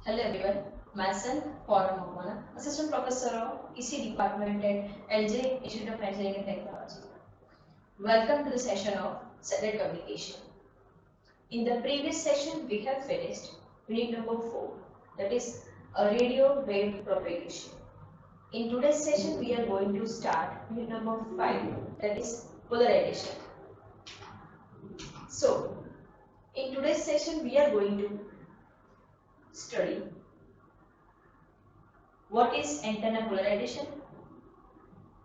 Hello everyone, myself Paula Mokwana, Assistant Professor of EC Department at LJ Institute of Engineering and Technology. Welcome to the session of Satellite Communication. In the previous session, we have finished unit number 4, that is a radio wave propagation. In today's session, we are going to start unit number 5, that is polarization. So, in today's session, we are going to study what is antenna polarization,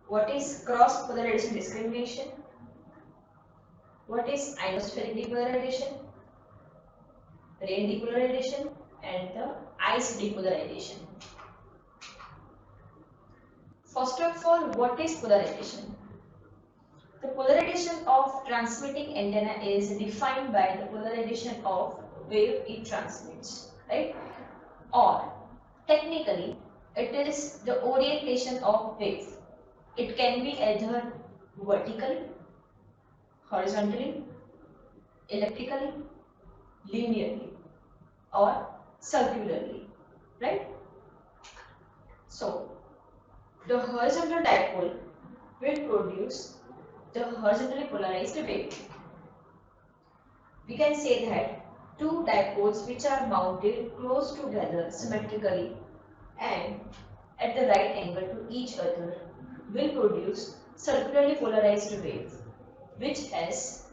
what is cross polarization discrimination, what is ionospheric depolarization, rain depolarization, and the ice depolarization. First of all, what is polarization? The polarization of transmitting antenna is defined by the polarization of wave it transmits, right? Or technically, it is the orientation of wave. It can be either vertically, horizontally, elliptically, linearly, or circularly, right? So, the horizontal dipole will produce the horizontally polarized wave. We can say that two dipoles which are mounted close together symmetrically and at the right angle to each other will produce circularly polarized wave, which has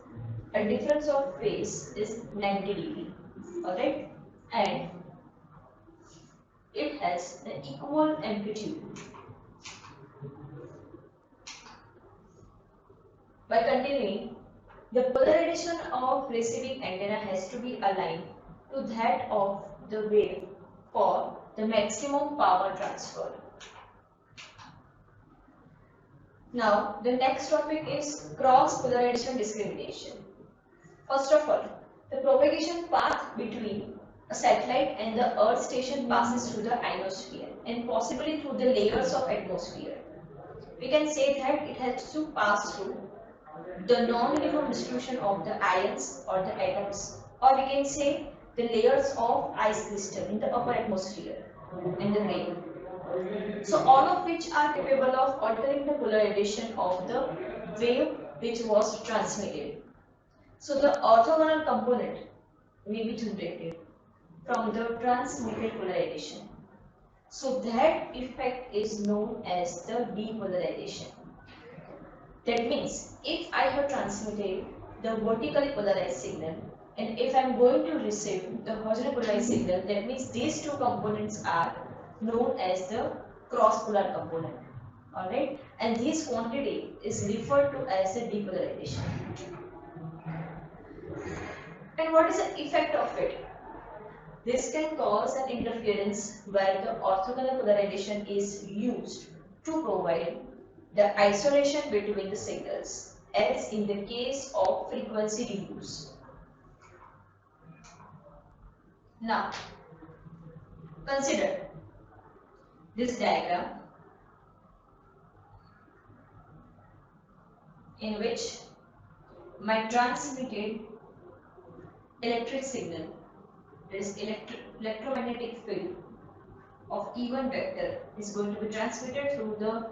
a difference of phase is 90 degree, alright, and it has an equal amplitude. By continuing, the polarization of receiving antenna has to be aligned to that of the wave for the maximum power transfer. Now, the next topic is cross polarization discrimination. First of all, the propagation path between a satellite and the Earth station passes through the ionosphere and possibly through the layers of atmosphere. We can say that it has to pass through the non-uniform distribution of the ions or the atoms, or we can say the layers of ice crystal in the upper atmosphere in the rain. So all of which are capable of altering the polarization of the wave which was transmitted. So the orthogonal component may be generated from the transmitted polarization. So that effect is known as the depolarization. That means if I have transmitted the vertically polarized signal and if I am going to receive the horizontally polarized signal, that means these two components are known as the cross polar component. Alright, and this quantity is referred to as the depolarization. And what is the effect of it? This can cause an interference where the orthogonal polarization is used to provide the isolation between the signals, as in the case of frequency diffuse. Now, consider this diagram in which my transmitted electric signal, this electromagnetic field of E1 vector is going to be transmitted through the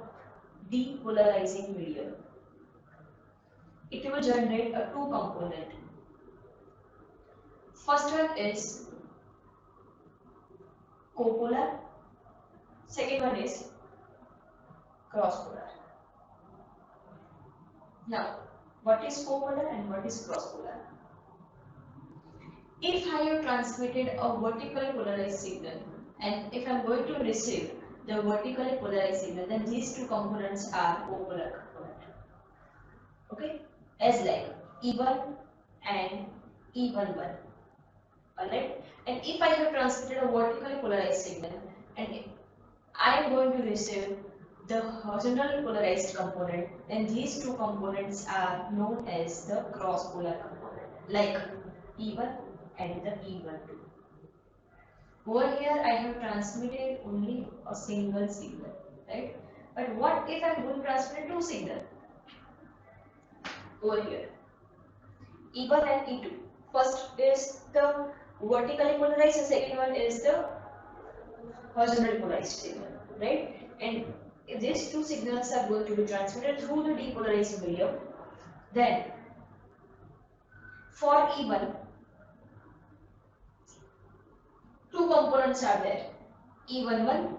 depolarizing medium. It will generate a two component. First one is copolar, second one is cross polar. Now, what is copolar and what is cross polar? If I have transmitted a vertically polarized signal and if I am going to receive the vertically polarized signal, then these two components are copolar component. Okay, as like E1 and E11. Alright, and if I have transmitted a vertically polarized signal and I am going to receive the horizontally polarized component, then these two components are known as the cross polar component, like E1 and the E12. Over here I have transmitted only a single signal, right? But what if I am going to transmit two signals? Over here, E1 and E2. First is the vertically polarized, the second one is the horizontally polarized signal, right? And if these two signals are going to be transmitted through the depolarized medium, then for E1, two components are there, E11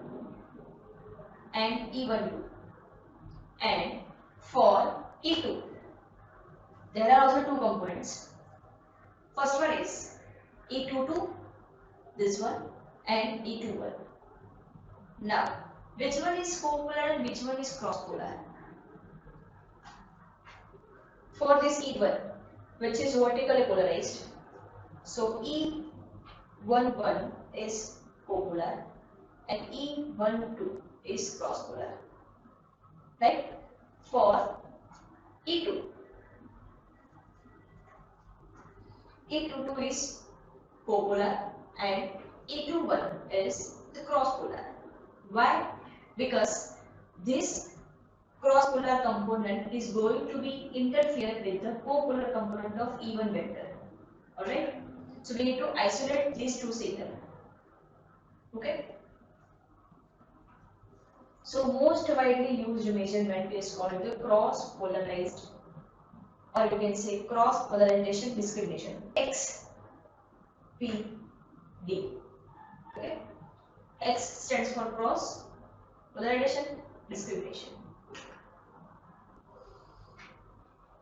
and E12, and for E2, there are also two components. First one is E22, this one, and E21. Now, which one is copolar and which one is cross-polar? For this E1, which is vertically polarized, so E11 is copolar and E12 is cross-polar, right? For E2, E22 is copolar and E21 is the cross-polar. Why? Because this cross-polar component is going to be interfered with the copolar component of E1 vector. Alright? So we need to isolate these two signals. Okay? So most widely used measurement is called the cross-polarized, or you can say cross-polarization discrimination, XPD. Okay? X stands for cross polarization discrimination.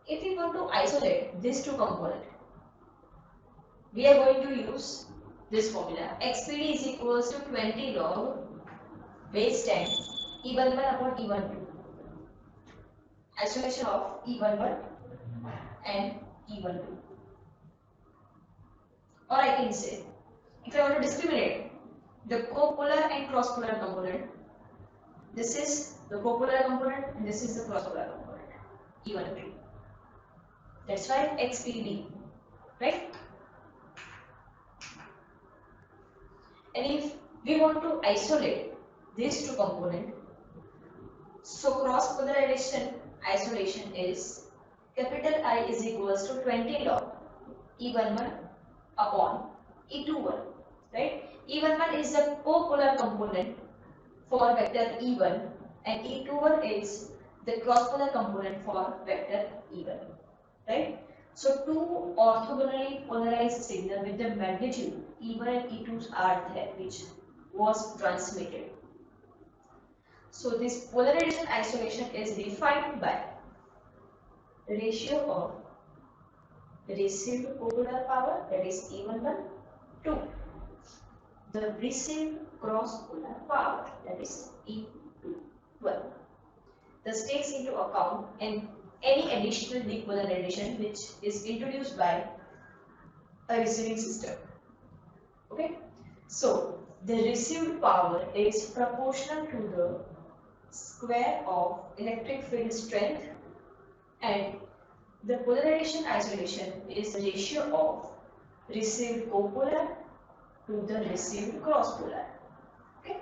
If we want to isolate these two components, we are going to use this formula. XPD is equals to 20 log base 10 E11 upon E12. Isolation of E11 and E12. Or I can say, if I want to discriminate the copolar and cross-polar component, this is the copolar component and this is the cross-polar component, E12. That's why XPD, right? And if we want to isolate these two components, so cross-polarization isolation is capital I is equals to 20 log E11 upon E21, right? E11 is the copolar component for vector E1 and E21 is the cross-polar component for vector E1, right? So two orthogonally polarized signals with the magnitude E1 and E2 are there, which was transmitted. So this polarization isolation is defined by the ratio of received copolar power, that is E11, to the received cross-polar power, that is E21. This takes into account any additional depolarization which is introduced by a receiving system. Okay, so the received power is proportional to the square of electric field strength, and the polarization isolation is the ratio of received copolar to the received cross-polar. Okay.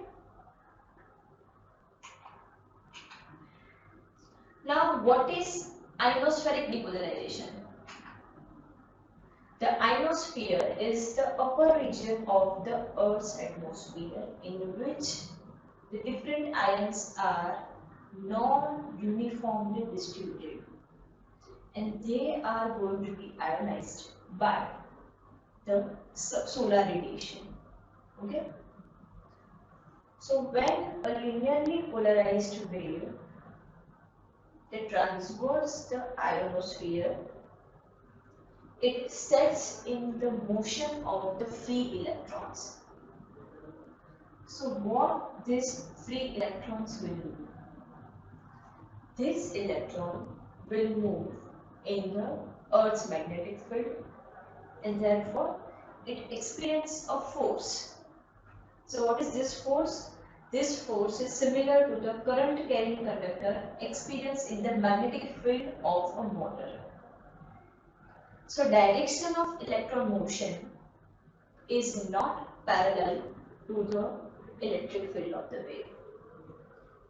Now, what is ionospheric depolarization? The ionosphere is the upper region of the Earth's atmosphere in which the different ions are non-uniformly distributed, and they are going to be ionized by the solar radiation. Okay. So when a linearly polarized wave that transverse the ionosphere, it sets in the motion of the free electrons. So what these free electrons will do? This electron will move in the Earth's magnetic field, and therefore it experiences a force. So what is this force? This force is similar to the current carrying conductor experienced in the magnetic field of a motor. So direction of electron motion is not parallel to the electric field of the wave,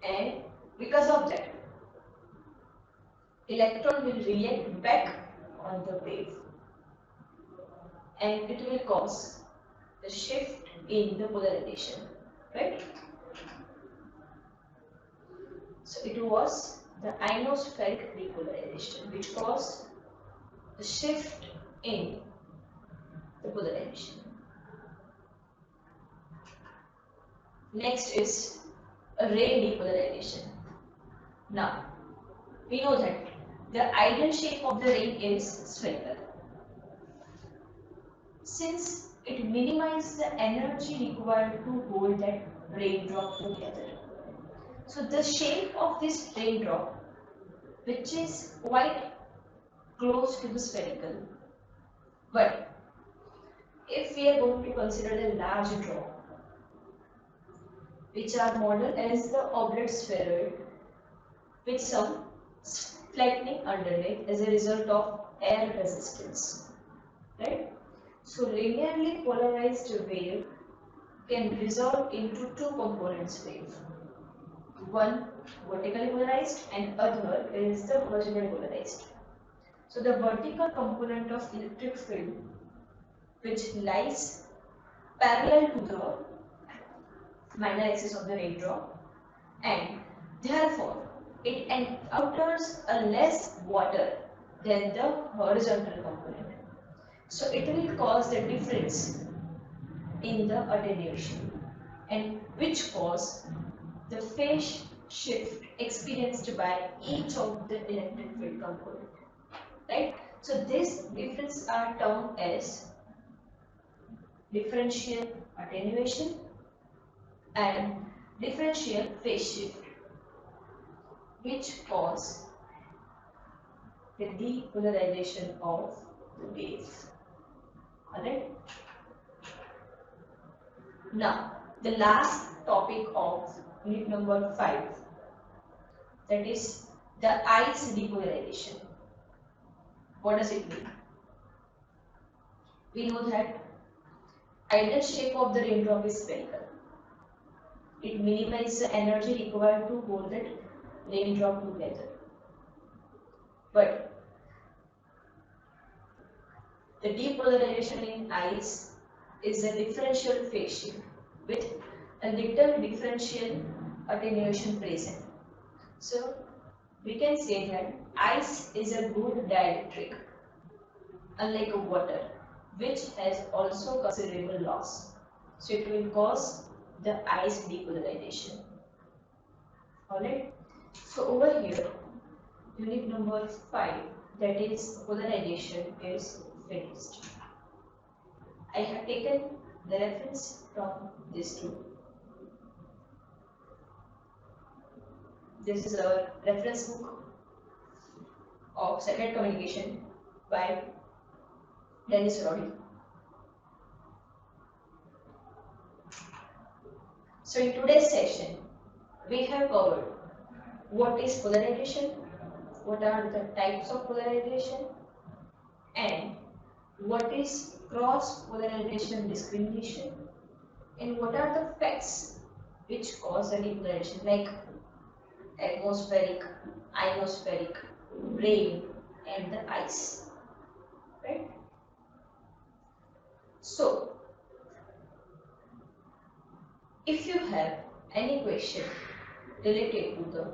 and because of that, electron will react back on the wave, and it will cause the shift in the polarization, right? So it was the ionospheric depolarization which caused the shift in the polarization. Next is a ray depolarization. Now, we know that the ideal shape of the ray is spherical. Since it minimizes the energy required to hold that raindrop together. So the shape of this raindrop, which is quite close to the spherical, but if we are going to consider the large drop, which are modeled as the oblate spheroid with some flattening underneath as a result of air resistance, right? So linearly polarized wave can resolve into two components wave. One vertically polarized and other is the horizontally polarized. So the vertical component of electric field which lies parallel to the minor axis of the raindrop and therefore it encounters a less water than the horizontal component. So it will cause the difference in the attenuation and which cause the phase shift experienced by each of the electric field component, right? So this difference are termed as differential attenuation and differential phase shift, which cause the depolarization of the wave. Alright. Now, the last topic of unit number 5, that is the ice depolarization. What does it mean? We know that ideal shape of the raindrop is spherical. It minimizes the energy required to hold that raindrop together. But the depolarization in ice is a differential phase shift with a little differential attenuation present. So we can say that ice is a good dielectric, unlike water, which has also considerable loss. So it will cause the ice depolarization. Alright. So over here, unit number 5, that is polarization, is finished. I have taken the reference from this two. This is a reference book of satellite communication by Dennis Roddy. So in today's session, we have covered what is polarization, what are the types of polarization, and what is cross polarization discrimination, and what are the facts which cause the depolarization, like atmospheric, ionospheric, rain, and the ice, right? So, if you have any question related to the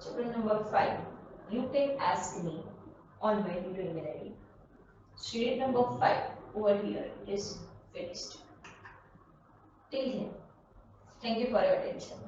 chapter number 5, you can ask me on my tutor email ID. Student number 5 over here is finished. Till then, thank you for your attention.